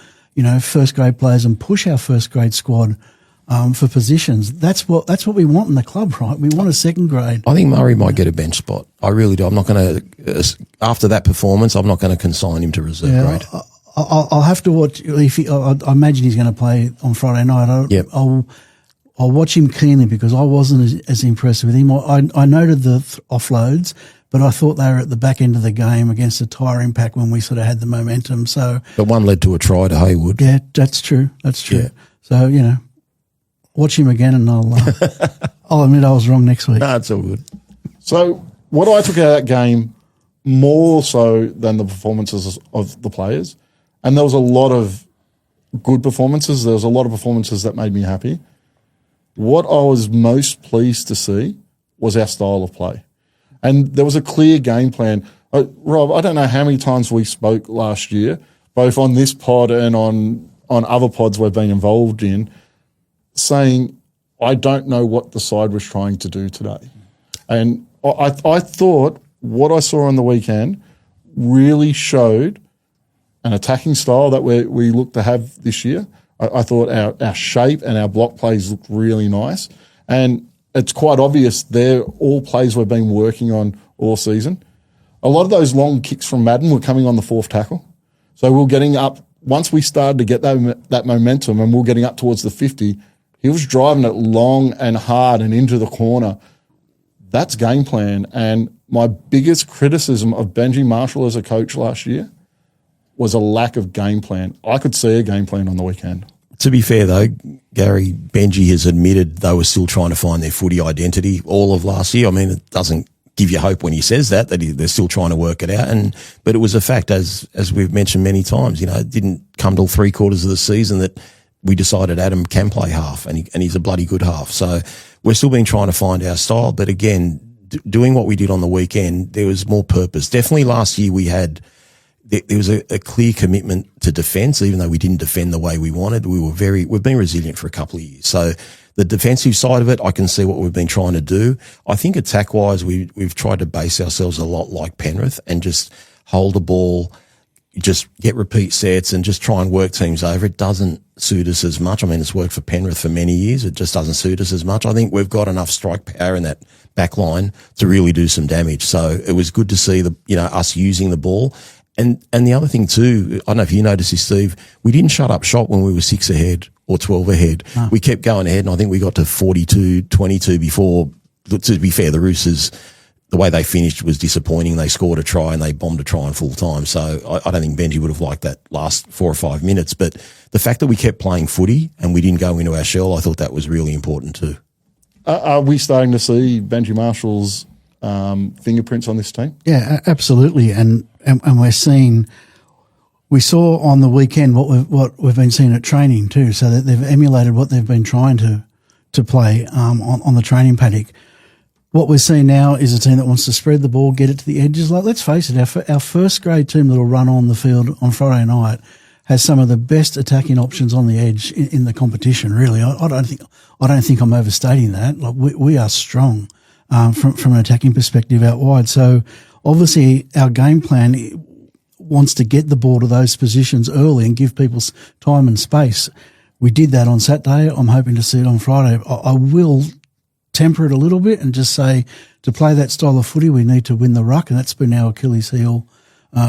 Speaker 3: first grade players and push our first grade squad for positions. That's what we want in the club, right? We want a second grade.
Speaker 2: I think Murray might get a bench spot. I really do. I'm not going to, after that performance, I'm not going to consign him to reserve grade.
Speaker 3: I'll have to watch. I imagine he's going to play on Friday night. I'll watch him keenly because I wasn't as impressed with him. I noted the offloads, but I thought they were at the back end of the game against a tyre impact when we sort of had the momentum. So,
Speaker 2: but one led to a try to Haywood.
Speaker 3: Yeah, that's true. Yeah. So watch him again, and I'll admit I was wrong next week.
Speaker 2: No, it's all good.
Speaker 1: So what I took out of that game more so than the performances of the players, and there was a lot of good performances. There was a lot of performances that made me happy. What I was most pleased to see was our style of play. And there was a clear game plan. Rob, I don't know how many times we spoke last year, both on this pod and on other pods we've been involved in, saying, I don't know what the side was trying to do today. And I thought what I saw on the weekend really showed an attacking style that we look to have this year. I thought our shape and our block plays looked really nice. And it's quite obvious they're all plays we've been working on all season. A lot of those long kicks from Madden were coming on the fourth tackle. So we were getting up, once we started to get that momentum and we were getting up towards the 50, he was driving it long and hard and into the corner. That's game plan. And my biggest criticism of Benji Marshall as a coach last year was a lack of game plan. I could see a game plan on the weekend.
Speaker 2: To be fair, though, Gary, Benji has admitted they were still trying to find their footy identity all of last year. I mean, it doesn't give you hope when he says that they're still trying to work it out. But it was a fact, as we've mentioned many times, it didn't come till 3/4 of the season that we decided Adam can play half, and he's a bloody good half. So we're still been trying to find our style. But again, doing what we did on the weekend, there was more purpose. Definitely last year there was a clear commitment to defence, even though we didn't defend the way we wanted. We've been resilient for a couple of years. So the defensive side of it, I can see what we've been trying to do. I think attack-wise, we've tried to base ourselves a lot like Penrith and just hold the ball, just get repeat sets and just try and work teams over. It doesn't suit us as much. I mean, it's worked for Penrith for many years. It just doesn't suit us as much. I think we've got enough strike power in that back line to really do some damage. So it was good to see us using the ball. And the other thing too, I don't know if you noticed this, Steve, we didn't shut up shop when we were 6 ahead or 12 ahead. No. We kept going ahead, and I think we got to 42-22 before. To be fair, the Roosters, the way they finished was disappointing. They scored a try and they bombed a try in full time. So I don't think Benji would have liked that last 4 or 5 minutes. But the fact that we kept playing footy and we didn't go into our shell, I thought that was really important too.
Speaker 1: Are we starting to see Benji Marshall's fingerprints on this team?
Speaker 3: Yeah, absolutely. And we saw on the weekend what we've been seeing at training too. So that they've emulated what they've been trying to play on the training paddock. What we're seeing now is a team that wants to spread the ball, get it to the edges. Like, let's face it, our first grade team that'll run on the field on Friday night has some of the best attacking options on the edge in the competition. Really, I don't think I'm overstating that. Like, we are strong from an attacking perspective out wide. So obviously our game plan wants to get the ball to those positions early and give people time and space. We did that on Saturday. I'm hoping to see it on Friday. I will temper it a little bit and just say, to play that style of footy, we need to win the ruck, and that's been our Achilles heel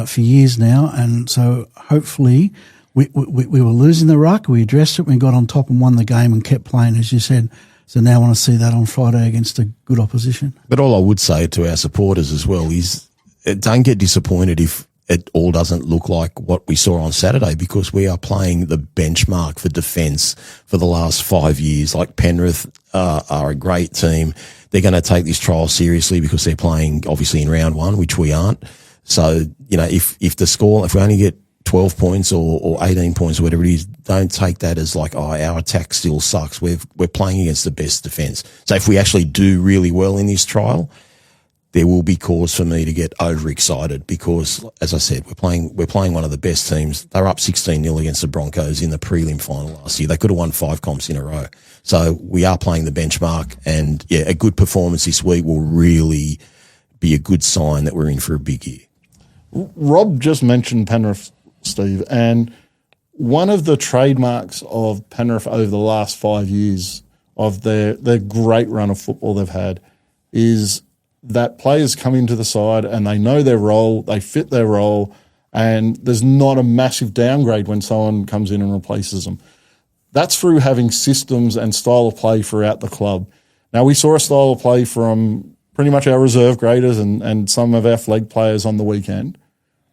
Speaker 3: for years now. And so hopefully we were losing the ruck, we addressed it, we got on top and won the game and kept playing, as you said. So now I want to see that on Friday against a good opposition.
Speaker 2: But all I would say to our supporters as well is, don't get disappointed if it all doesn't look like what we saw on Saturday, because we are playing the benchmark for defence for the last 5 years. Like, Penrith are a great team. They're going to take this trial seriously because they're playing obviously in round one, which we aren't. So, if we only get 12 points or 18 points or whatever it is, don't take that as like, our attack still sucks. We're playing against the best defence. So if we actually do really well in this trial, there will be cause for me to get overexcited because, as I said, we're playing one of the best teams. They were up 16-0 against the Broncos in the prelim final last year. They could have won 5 comps in a row. So we are playing the benchmark, and yeah, a good performance this week will really be a good sign that we're in for a big year.
Speaker 1: Rob just mentioned Penrith Steve. And one of the trademarks of Penrith over the last 5 years of their great run of football they've had is that players come into the side and they know their role, they fit their role, and there's not a massive downgrade when someone comes in and replaces them. That's through having systems and style of play throughout the club. Now, we saw a style of play from pretty much our reserve graders and some of our flag players on the weekend.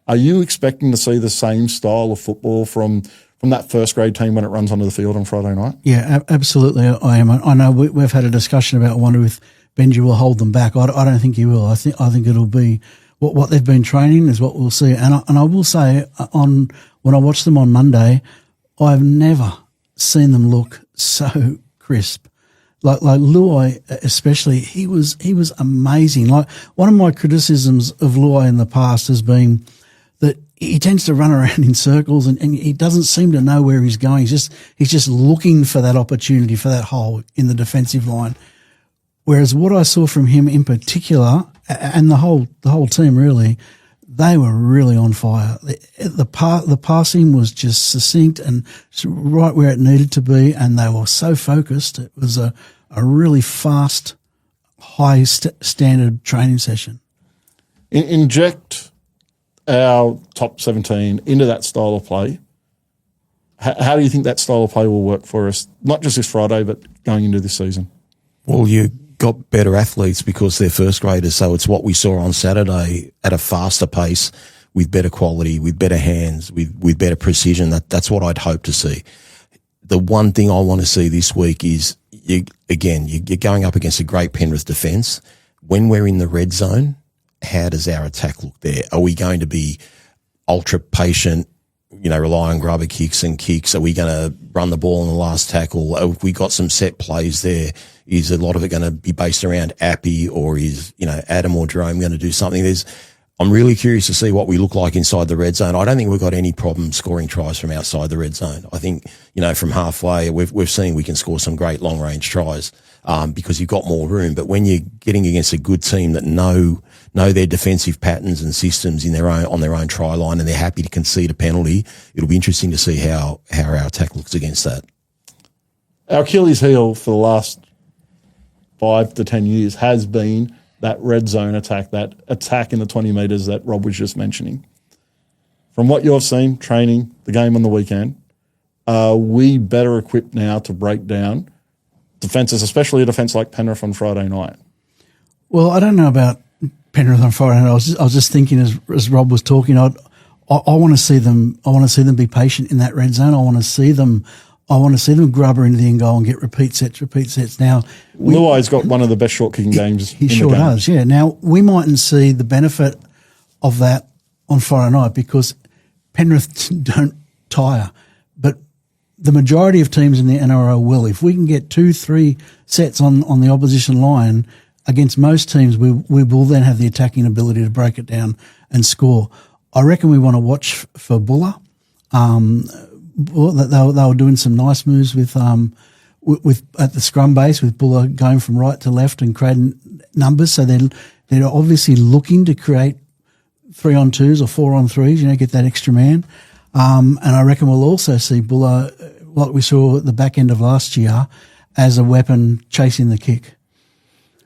Speaker 1: Are you expecting to see the same style of football from that first grade team when it runs onto the field on Friday night?
Speaker 3: Yeah, absolutely. I am. I know we've had a discussion about, I wonder if Benji will hold them back. I don't think he will. I think it'll be what they've been training is what we'll see. And I will say when I watched them on Monday, I've never seen them look so crisp. Like Luai especially, he was amazing. Like, one of my criticisms of Luai in the past has been that he tends to run around in circles and he doesn't seem to know where he's going. He's just looking for that opportunity, for that hole in the defensive line. Whereas what I saw from him in particular, and the whole team really, they were really on fire. The passing was just succinct and right where it needed to be, and they were so focused. It was a really fast, high standard training session.
Speaker 1: Inject our top 17 into that style of play. How do you think that style of play will work for us, not just this Friday, but going into this season?
Speaker 2: Well, you got better athletes because they're first graders, so it's what we saw on Saturday at a faster pace, with better quality, with better hands, with better precision. That's what I'd hope to see. The one thing I want to see this week is, you're going up against a great Penrith defence. When we're in the red zone, how does our attack look there? Are we going to be ultra patient, rely on grubber kicks and kicks? Are we going to run the ball in the last tackle? Have we got some set plays there? Is a lot of it going to be based around Appy, or is, Adam or Jerome going to do something? I'm really curious to see what we look like inside the red zone. I don't think we've got any problem scoring tries from outside the red zone. I think, from halfway, we've seen we can score some great long range tries, because you've got more room. But when you're getting against a good team that know their defensive patterns and systems on their own try line, and they're happy to concede a penalty, it'll be interesting to see how our attack looks against that.
Speaker 1: Our Achilles heel for the last 5 to 10 years has been that red zone attack, that attack in the 20 metres that Rob was just mentioning. From what you've seen, training, the game on the weekend, are we better equipped now to break down defences, especially a defence like Penrith on Friday night?
Speaker 3: Well, I don't know about Penrith on Friday night. I was just thinking as Rob was talking, I want to see them. I want to see them be patient in that red zone. I want to see them grubber into the end goal and get repeat sets. Now,
Speaker 1: Luai's got one of the best short kicking games.
Speaker 3: He sure does. Yeah. Now, we mightn't see the benefit of that on Friday night because Penrith don't tire, but the majority of teams in the NRL will. If we can get 2-3 sets on the opposition line against most teams, we will then have the attacking ability to break it down and score. I reckon we want to watch for Buller. They were doing some nice moves with at the scrum base, with Buller going from right to left and creating numbers. So they're obviously looking to create 3-on-2s or 4-on-3s, get that extra man. And I reckon we'll also see Buller, like we saw at the back end of last year, as a weapon chasing the kick.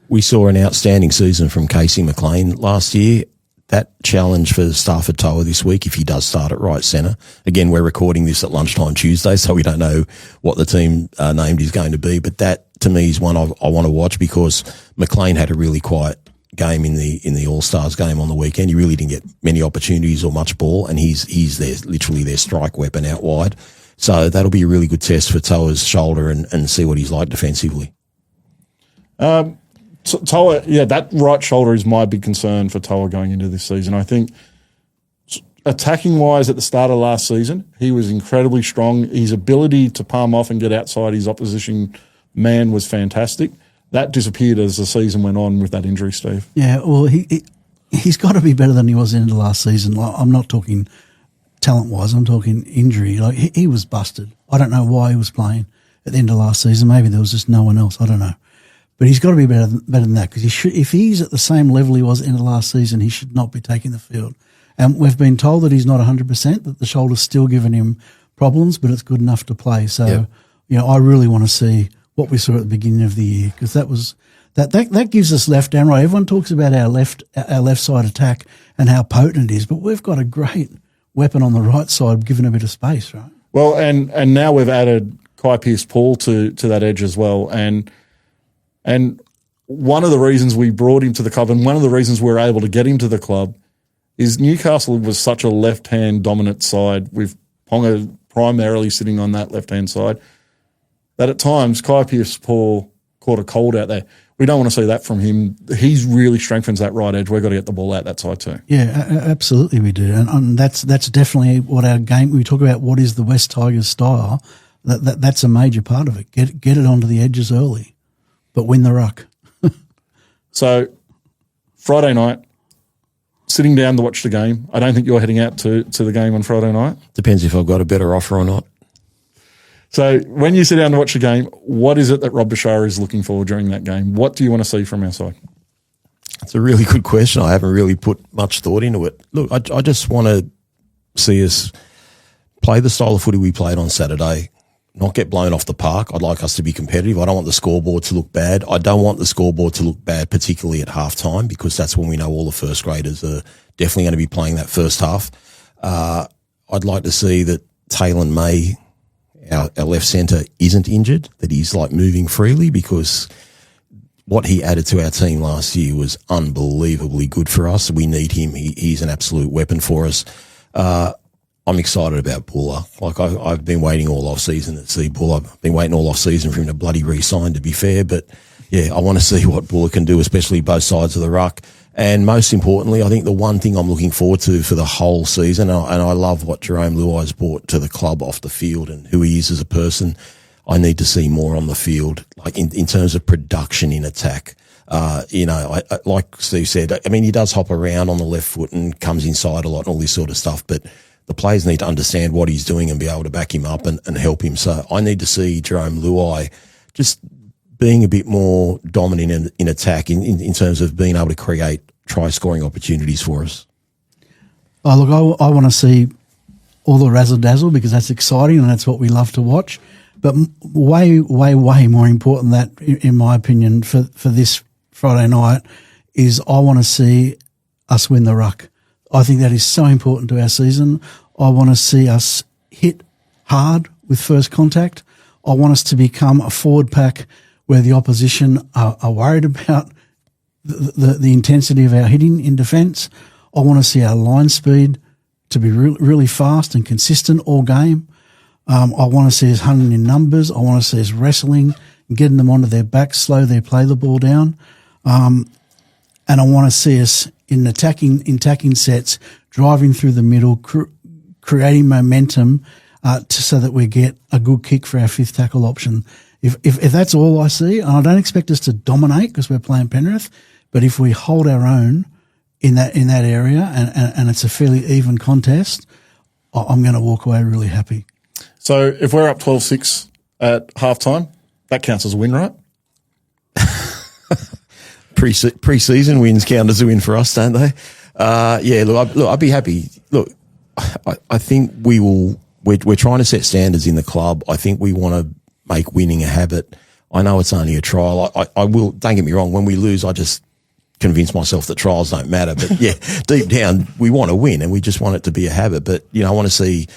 Speaker 2: We saw an outstanding season from Casey McLean last year. That challenge for Stafford Toa this week, if he does start at right centre. Again, we're recording this at lunchtime Tuesday, so we don't know what the team named is going to be. But that, to me, is one I want to watch, because McLean had a really quiet game in the All-Stars game on the weekend. He really didn't get many opportunities or much ball, and he's literally their strike weapon out wide. So that'll be a really good test for Toa's shoulder and see what he's like defensively.
Speaker 1: Toa, that right shoulder is my big concern for Toa going into this season. I think attacking-wise at the start of last season, he was incredibly strong. His ability to palm off and get outside his opposition man was fantastic. That disappeared as the season went on with that injury, Steve.
Speaker 3: Yeah, well, he's got to be better than he was in the last season. I'm not talking talent-wise. I'm talking injury. Like, he was busted. I don't know why he was playing at the end of last season. Maybe there was just no one else. I don't know. But he's got to be better than that, because if he's at the same level he was in the last season, he should not be taking the field. And we've been told that he's not 100%, that the shoulder's still giving him problems, but it's good enough to play. So, I really want to see what we saw at the beginning of the year, because that gives us left and right. Everyone talks about our left side attack and how potent it is, but we've got a great weapon on the right side, given a bit of space, right?
Speaker 1: Well, and now we've added Kai Pearce-Paul to that edge as well, and one of the reasons we brought him to the club, and one of the reasons we were able to get him to the club, is Newcastle was such a left-hand dominant side, with Ponga primarily sitting on that left-hand side, that at times Kai Pearce-Paul caught a cold out there. We don't want to see that from him. He really strengthens that right edge. We've got to get the ball out that side too.
Speaker 3: Yeah, absolutely we do. And that's definitely what our game, we talk about what is the West Tigers style, that's a major part of it. Get it onto the edges early, but win the ruck.
Speaker 1: So Friday night, sitting down to watch the game. I don't think you're heading out to the game on Friday night.
Speaker 2: Depends if I've got a better offer or not.
Speaker 1: So when you sit down to watch the game, what is it that Rob Bashara is looking for during that game? What do you want to see from our side?
Speaker 2: That's a really good question. I haven't really put much thought into it. Look, I just want to see us play the style of footy we played on Saturday, not get blown off the park. I'd like us to be competitive. I don't want the scoreboard to look bad. I don't want the scoreboard to look bad, particularly at halftime, because that's when we know all the first graders are definitely going to be playing that first half. I'd like to see that Taylor May, our left centre, isn't injured, that he's like moving freely, because what he added to our team last year was unbelievably good for us. We need him. He's an absolute weapon for us. I'm excited about Buller. Like I've been waiting all off season to see Buller. I've been waiting all off season for him to bloody re-sign, to be fair. But yeah, I want to see what Buller can do, especially both sides of the ruck. And most importantly, I think the one thing I'm looking forward to for the whole season, and I love what Jerome Luai's brought to the club off the field and who he is as a person. I need to see more on the field, like in terms of production in attack. I like Steve said, I mean, he does hop around on the left foot and comes inside a lot and all this sort of stuff, but the players need to understand what he's doing and be able to back him up and help him. So I need to see Jerome Luai just being a bit more dominant in attack in terms of being able to create try-scoring opportunities for us.
Speaker 3: Oh, look, I want to see all the razzle-dazzle, because that's exciting and that's what we love to watch. But way, way, way more important than that, in my opinion, for this Friday night, is I want to see us win the ruck. I think that is so important to our season. I want to see us hit hard with first contact. I want us to become a forward pack where the opposition are worried about the intensity of our hitting in defence. I want to see our line speed to be really fast and consistent all game. I want to see us hunting in numbers. I want to see us wrestling and getting them onto their back, slow their play the ball down. And I want to see us in attacking sets, driving through the middle, creating momentum so that we get a good kick for our fifth tackle option. If that's all I see, and I don't expect us to dominate because we're playing Penrith, but if we hold our own in that area and it's a fairly even contest, I'm going to walk away really happy.
Speaker 1: So if we're up 12-6 at halftime, that counts as a win, right?
Speaker 2: Pre-season wins count as a win for us, don't they? Look, I'd be happy. Look, I think we will. We're trying to set standards in the club. I think we want to make winning a habit. I know it's only a trial. I will. Don't get me wrong. When we lose, I just convince myself that trials don't matter. But yeah, deep down, we want to win, and we just want it to be a habit. But I want to see.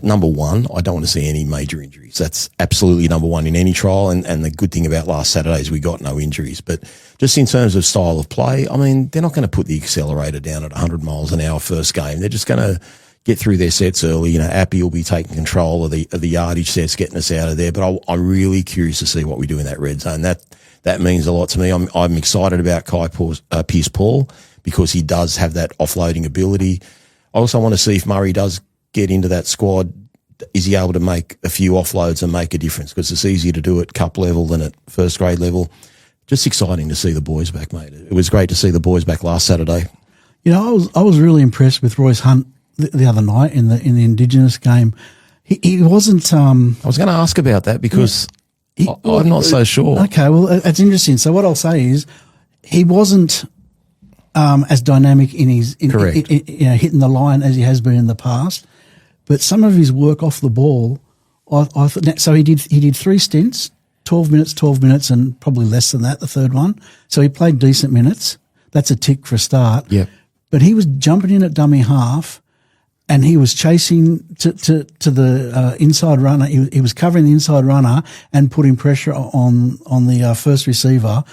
Speaker 2: Number one, I don't want to see any major injuries. That's absolutely number one in any trial. And the good thing about last Saturday is we got no injuries. But just in terms of style of play, I mean, they're not going to put the accelerator down at 100 miles an hour first game. They're just going to get through their sets early. Appy will be taking control of the yardage sets, getting us out of there. But I'm really curious to see what we do in that red zone. That means a lot to me. I'm excited about Kai Pearce-Paul because he does have that offloading ability. I also want to see if Murray does get into that squad, is he able to make a few offloads and make a difference? Because it's easier to do at cup level than at first grade level. Just exciting to see the boys back, mate. It was great to see the boys back last Saturday.
Speaker 3: I was really impressed with Royce Hunt the other night in the Indigenous game. He wasn't.
Speaker 2: I was going to ask about that because I'm not so sure.
Speaker 3: Okay, well, it's interesting. So what I'll say is he wasn't as dynamic in his
Speaker 2: Correct.
Speaker 3: hitting the line as he has been in the past. But some of his work off the ball, I thought. So he did 3 stints, 12 minutes, and probably less than that, the third one. So he played decent minutes. That's a tick for a start.
Speaker 2: Yep.
Speaker 3: But he was jumping in at dummy half, and he was chasing to the inside runner. He was covering the inside runner and putting pressure on the first receiver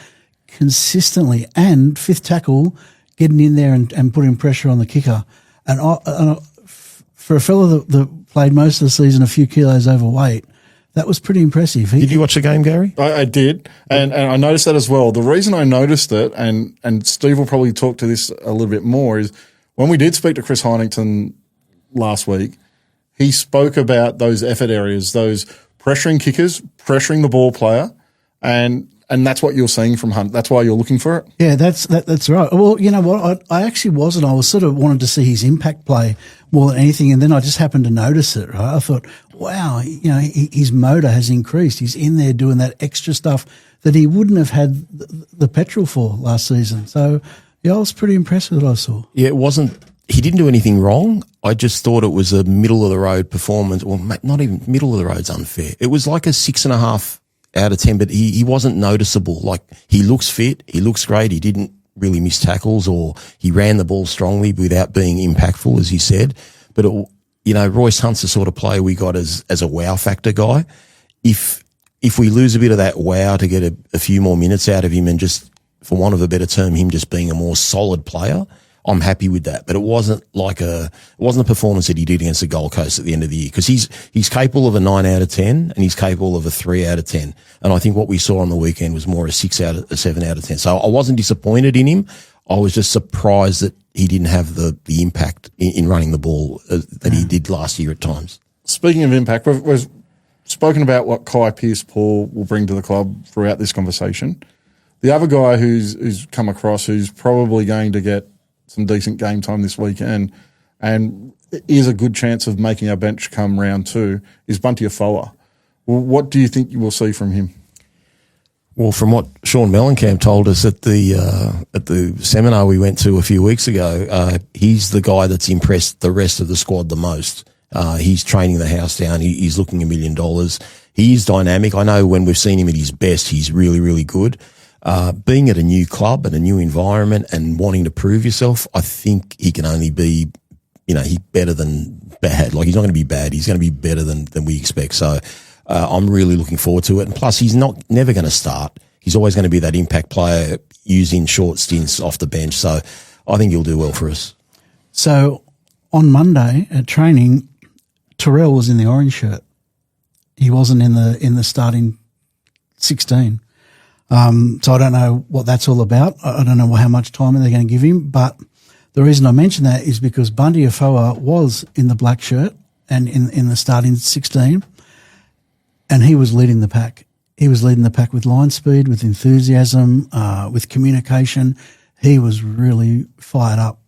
Speaker 3: consistently, and fifth tackle getting in there and putting pressure on the kicker. And for a fellow that played most of the season a few kilos overweight, that was pretty impressive.
Speaker 2: Did you watch the game, Gary?
Speaker 1: I did, and I noticed that as well. The reason I noticed it, and Steve will probably talk to this a little bit more, is when we did speak to Chris Heinington last week, he spoke about those effort areas, those pressuring kickers, pressuring the ball player, and that's what you're seeing from Hunt. That's why you're looking for it.
Speaker 3: Yeah, that's right. Well, you know what? I actually wasn't. I was sort of wanted to see his impact play more than anything, and then I just happened to notice it. Right? I thought, wow, his motor has increased. He's in there doing that extra stuff that he wouldn't have had the petrol for last season. So, yeah, I was pretty impressed with what I saw.
Speaker 2: Yeah, it wasn't. He didn't do anything wrong. I just thought it was a middle of the road performance. Well, not even middle of the road's unfair. It was like a 6.5 out of 10, but he wasn't noticeable. Like, he looks fit, he looks great, he didn't really miss tackles, or he ran the ball strongly without being impactful, as he said. But Royce Hunt's the sort of player we got as a wow factor guy. If we lose a bit of that wow to get a few more minutes out of him, and just, for want of a better term, him just being a more solid player, I'm happy with that. But it wasn't a performance that he did against the Gold Coast at the end of the year, because he's capable of a 9 out of 10 and he's capable of a 3 out of 10. And I think what we saw on the weekend was more a 7 out of 10. So I wasn't disappointed in him. I was just surprised that he didn't have the impact in running the ball that he did last year at times.
Speaker 1: Speaking of impact, we've spoken about what Kai Pearce-Paul will bring to the club throughout this conversation. The other guy who's come across, who's probably going to get some decent game time this weekend and is a good chance of making our bench come round 2, is Bunty Afoa. Well, what do you think you will see from him?
Speaker 2: Well, from what Sean Mellencamp told us at the seminar we went to a few weeks ago, he's the guy that's impressed the rest of the squad the most. He's training the house down. He's looking $1 million. He is dynamic. I know when we've seen him at his best, he's really, really good. Being at a new club and a new environment and wanting to prove yourself, I think he can only be, he's better than bad. Like, he's not going to be bad. He's going to be better than we expect. So, I'm really looking forward to it. And plus, he's never going to start. He's always going to be that impact player using short stints off the bench. So I think he'll do well for us.
Speaker 3: So on Monday at training, Terrell was in the orange shirt. He wasn't in the starting 16. So I don't know what that's all about. I don't know how much time they're going to give him. But the reason I mention that is because Bunty Afoa was in the black shirt and in the starting 16, and he was leading the pack. He was leading the pack with line speed, with enthusiasm, with communication. He was really fired up.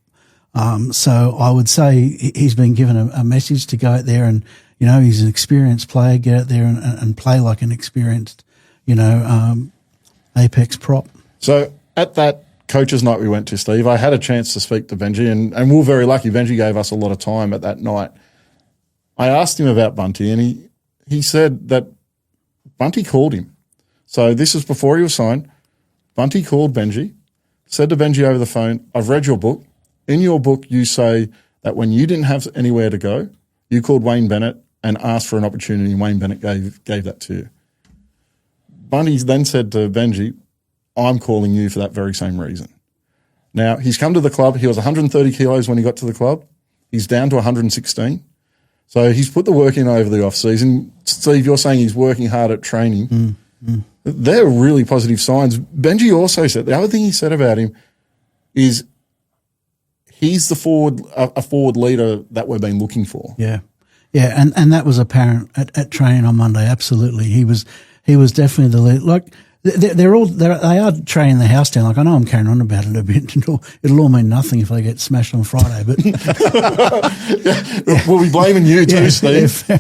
Speaker 3: So I would say he's been given a message to go out there and, he's an experienced player, get out there and play like an experienced, Apex prop. So
Speaker 1: at that coaches' night we went to, Steve, I had a chance to speak to Benji, and we were very lucky. Benji gave us a lot of time at that night. I asked him about Bunty, and he said that Bunty called him. So this is before he was signed. Bunty called Benji, said to Benji over the phone, I've read your book. In your book, you say that when you didn't have anywhere to go, you called Wayne Bennett and asked for an opportunity, and Wayne Bennett gave that to you. Bunty then said to Benji, I'm calling you for that very same reason. Now, he's come to the club. He was 130 kilos when he got to the club. He's down to 116. So he's put the work in over the off-season. Steve, you're saying he's working hard at training. They're really positive signs. Benji also said, the other thing he said about him is he's a forward leader that we've been looking for.
Speaker 3: Yeah. Yeah, and that was apparent at training on Monday, absolutely. He was definitely the lead. Like, they are training the house down. Like, I know I'm carrying on about it a bit. It'll all mean nothing if they get smashed on Friday. But
Speaker 1: we'll be blaming you too, Steve.
Speaker 3: Yeah,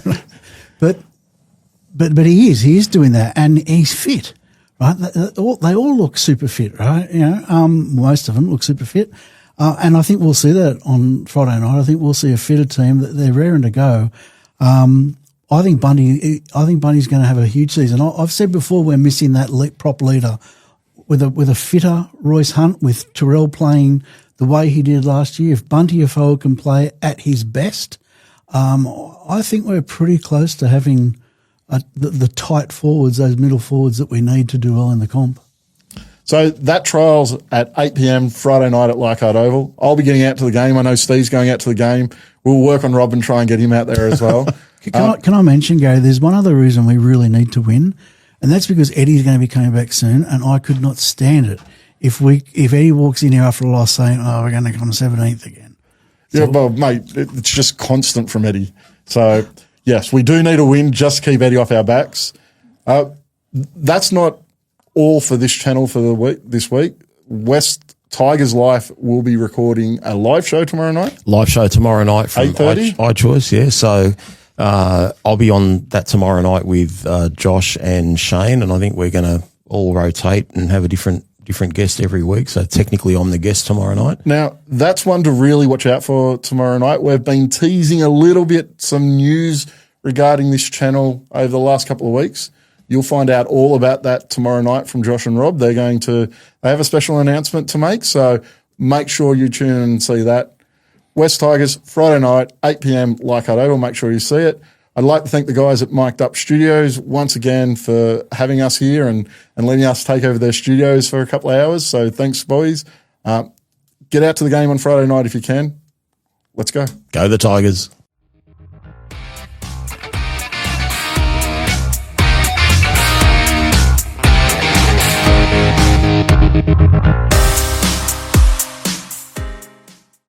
Speaker 3: but he is doing that, and he's fit. right? They all look super fit, right? Most of them look super fit. And I think we'll see that on Friday night. I think we'll see a fitter team that they're raring to go. I think Bundy's going to have a huge season. I've said before we're missing that prop leader with a fitter Royce Hunt, with Terrell playing the way he did last year. If Bunty Afoa can play at his best, I think we're pretty close to having the tight forwards, those middle forwards that we need to do well in the comp.
Speaker 1: So that trial's at 8 p.m. Friday night at Leichhardt Oval. I'll be getting out to the game. I know Steve's going out to the game. We'll work on Rob and try and get him out there as well.
Speaker 3: Can I mention, Gary, there's one other reason we really need to win, and that's because Eddie's going to be coming back soon, and I could not stand it if Eddie walks in here after a loss saying, we're going to come 17th again.
Speaker 1: Yeah, well, mate, it's just constant from Eddie. So, yes, we do need a win just to keep Eddie off our backs. That's not all for this channel for this week. West Tigers Life will be recording a live show tomorrow night.
Speaker 2: Live show tomorrow night from
Speaker 1: 8:30?
Speaker 2: iChoice, yeah. So I'll be on that tomorrow night with Josh and Shane, and I think we're going to all rotate and have a different guest every week. So technically I'm the guest tomorrow night.
Speaker 1: Now, that's one to really watch out for tomorrow night. We've been teasing a little bit some news regarding this channel over the last couple of weeks. You'll find out all about that tomorrow night from Josh and Rob. They have a special announcement to make, so make sure you tune in and see that. West Tigers, Friday night, 8 p.m, Leichhardt Oval. Make sure you see it. I'd like to thank the guys at Mic'd Up Studios once again for having us here and letting us take over their studios for a couple of hours. So thanks, boys. Get out to the game on Friday night if you can. Let's go.
Speaker 2: Go the Tigers.